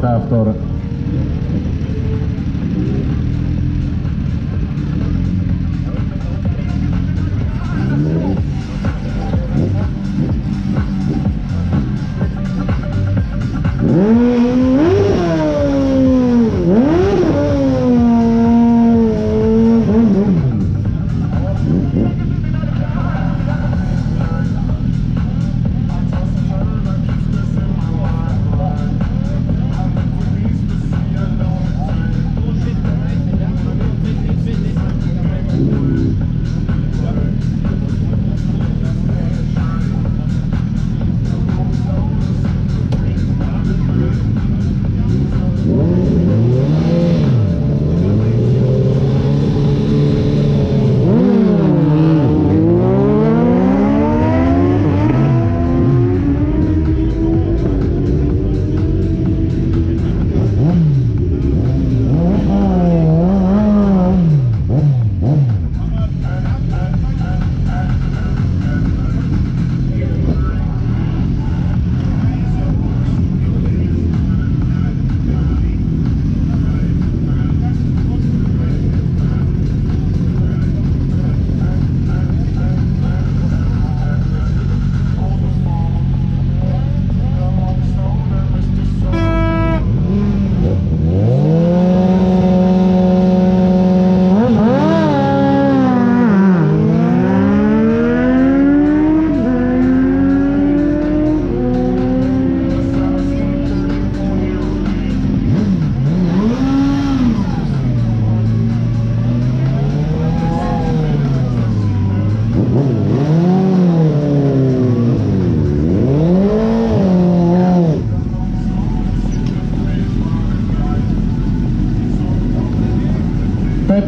тази втора.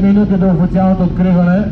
Минути до официалното откриване.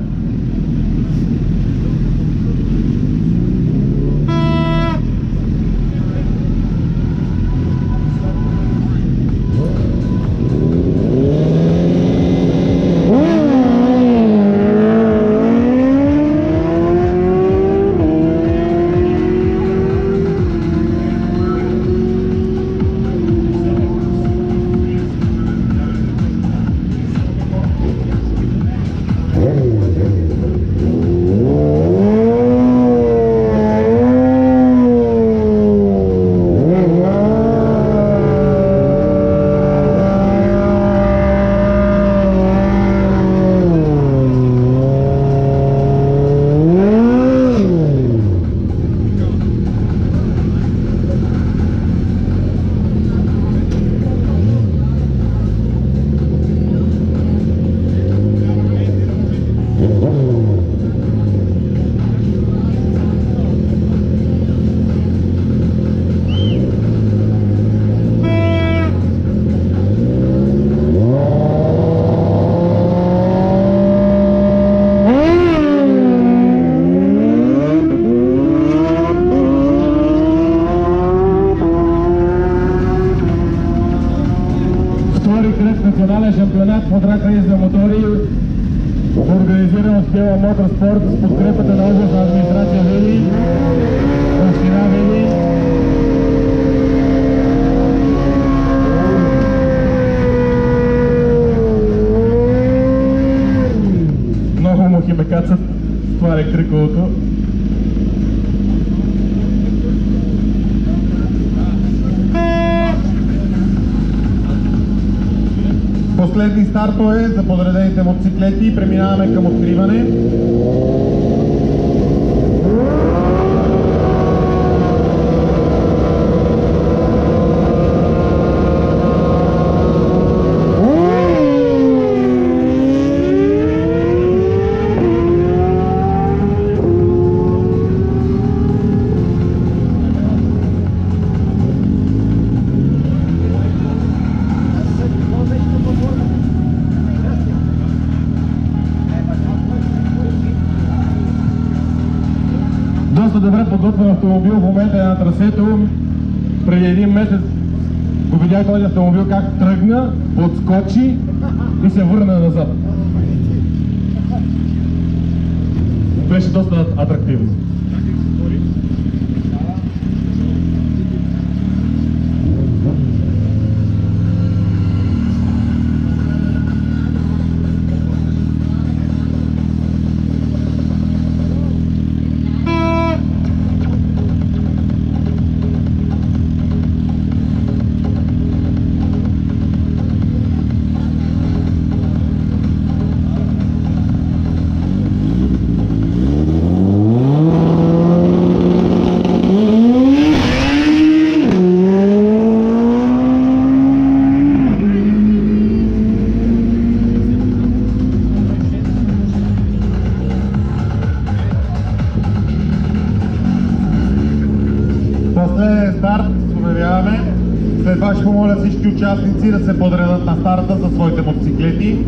Национален шампионат по драг рейс за мотори, организиран от Стела Моторспорт с подкрепата на областна администрация Видин, община Видин. Много мухи ме кацат с това електриковото. Последни стартове за подредените мотоциклети. Преминаваме към откриване. Доста добре подготвен автомобил в момента е на трасето. Преди един месец го видях този автомобил как тръгна, подскочи и се върна назад. Беше доста атрактивно. старт, обявяваме. След това ще помоля всички участници да се подредат на старта за своите мотоциклети.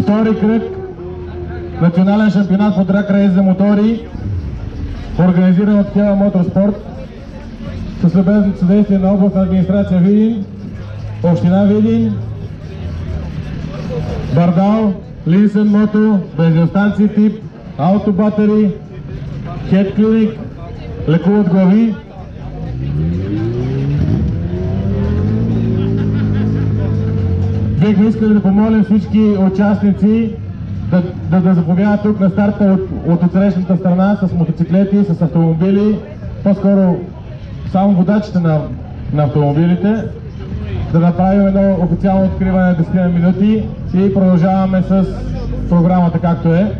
Втори кръг национален шампионат по драг рейс за мотори, организиран от Хела Моторспорт, със съдействие на областна администрация Видин, община Видин, Бардал, Линсен Мото, бензиностанции тип, аутобатери, Хед Клиник, лекуват глави. Бихме искали да помолим всички участници да заповядат тук на старта от отсрещната страна с мотоциклети, с автомобили, по-скоро само водачите на автомобилите, да направим едно официално откриване на 10 минути и продължаваме с програмата както е.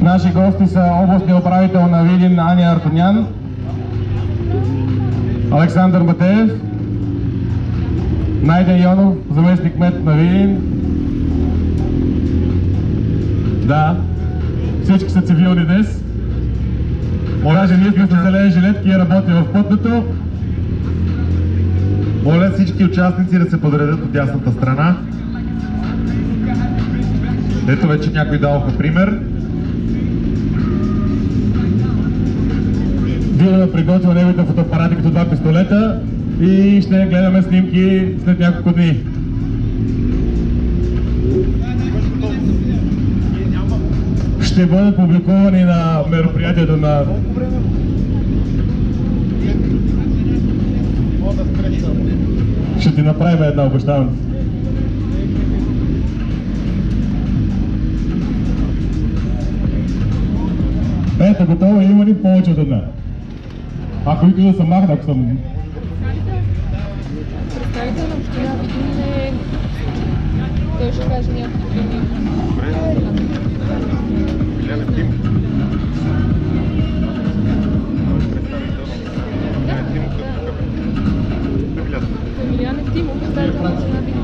Наши гости са областния управител на Видин Аня Артонян, Александър Матеев, Найден Йонов, заместник кмет на Видин. Да, всички са цивилни днес. Даже ние сме с зелени жилетки и работим в пътното. Моля всички участници да се подредят от дясната страна. Ето вече някой дадоха пример. Дилана приготвя неговите фотоапарати като два пистолета и ще гледаме снимки след няколко дни. Ще бъдат публикувани на мероприятието на... Ще ти направим една, обещавам. Ето, готово, има ли повече от една? Ако искаш да се махна, ако съм... Представител на община Видин е... Той ще каже някакво думи. Миляна Тим. Миляна Тим, представител на община Видин.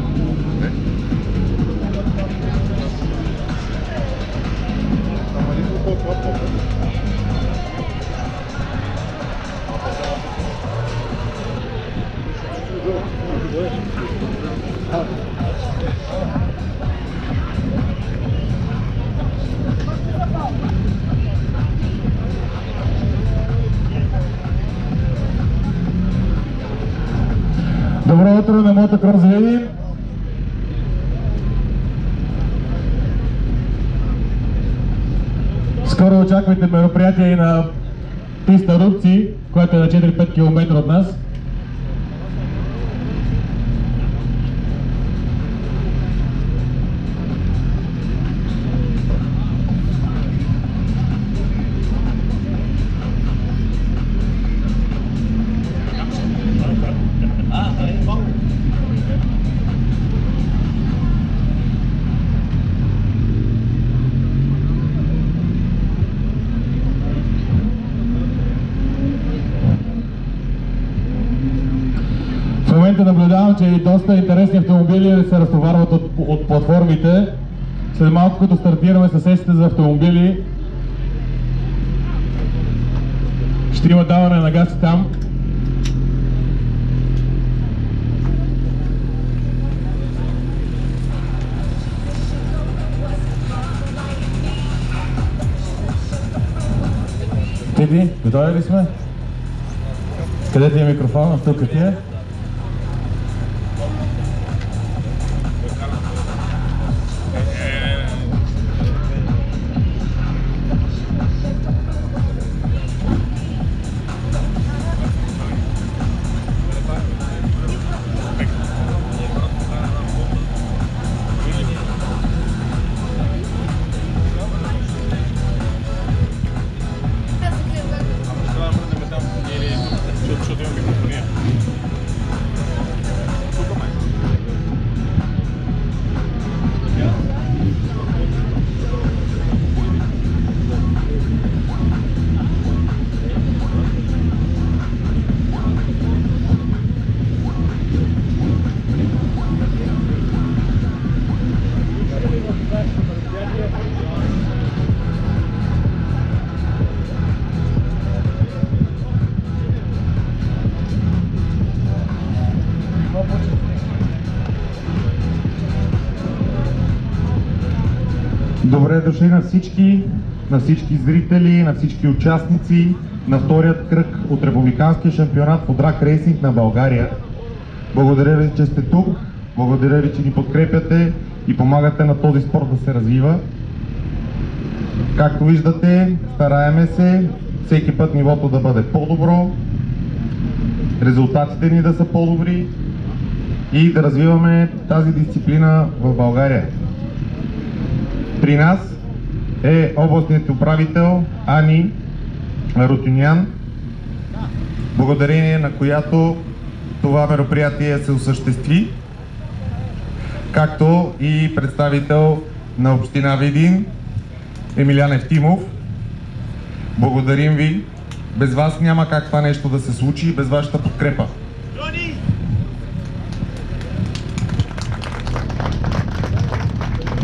Добро утро на Мотокрос Видин. Скоро очаквайте мероприятие и на писта Рубци, което е на 4-5 км от нас. предполагам, че и доста интересни автомобили се разтоварват от платформите. След малко, като стартираме с сесията за автомобили, ще има даване на газ там. Тиди, готови ли сме? Къде ти е микрофона? Тук ти е? Добре дошли на всички зрители, на всички участници на вторият кръг от републиканския шампионат по драг рейсинг на България. Благодаря ви, че сте тук, благодаря ви, че ни подкрепяте и помагате на този спорт да се развива. Както виждате, стараеме се всеки път нивото да бъде по-добро, резултатите ни да са по-добри и да развиваме тази дисциплина в България. При нас е областният управител Ани Рутюнян, благодарение на която това мероприятие се осъществи, както и представител на община Видин Емилян Евтимов. Благодарим ви. Без вас няма как това нещо да се случи, без вашата подкрепа.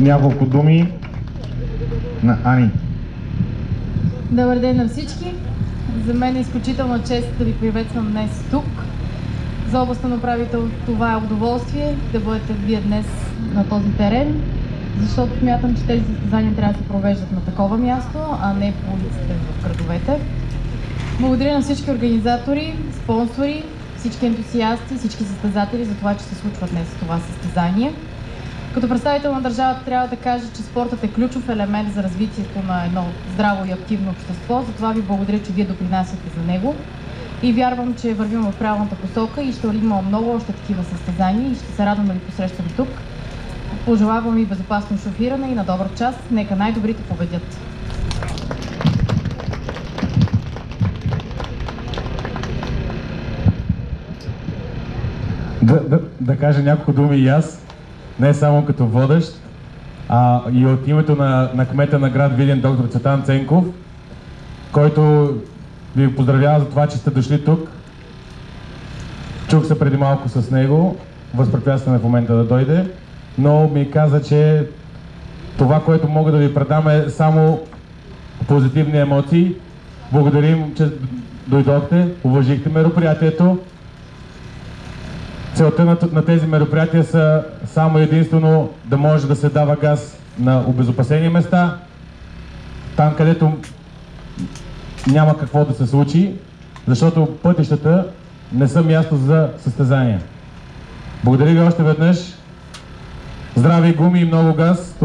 Няколко думи на Ани. Добър ден на всички! За мен е изключителна чест да ви приветствам днес тук. За областен управител това е удоволствие да бъдете вие днес на този терен, защото смятам, че тези състезания трябва да се провеждат на такова място, а не по улиците в градовете. Благодаря на всички организатори, спонсори, всички ентусиасти, всички състезатели за това, че се случва днес това състезание. Като представител на държавата трябва да кажа, че спортът е ключов елемент за развитието на едно здраво и активно общество. Затова ви благодаря, че вие допринасяте за него. И вярвам, че вървим в правилната посока и ще има много още такива състезания и ще се радвам да ви посрещам тук. Пожелавам ви безопасно шофиране и на добър час. Нека най-добрите победят! Да кажа няколко думи и аз. Не само като водещ, а и от името на кмета на град Видин доктор Цветан Ценков, който ви поздравява за това, че сте дошли тук. Чух се преди малко с него, възпрепятстваме в момента да дойде, но ми каза, че това, което мога да ви предам е само позитивни емоции. Благодарим, че дойдохте, уважихте мероприятието. Целта на тези мероприятия са само единствено да може да се дава газ на обезопасени места, там където няма какво да се случи, защото пътищата не са място за състезания. Благодаря ви още веднъж. Здрави гуми и много газ!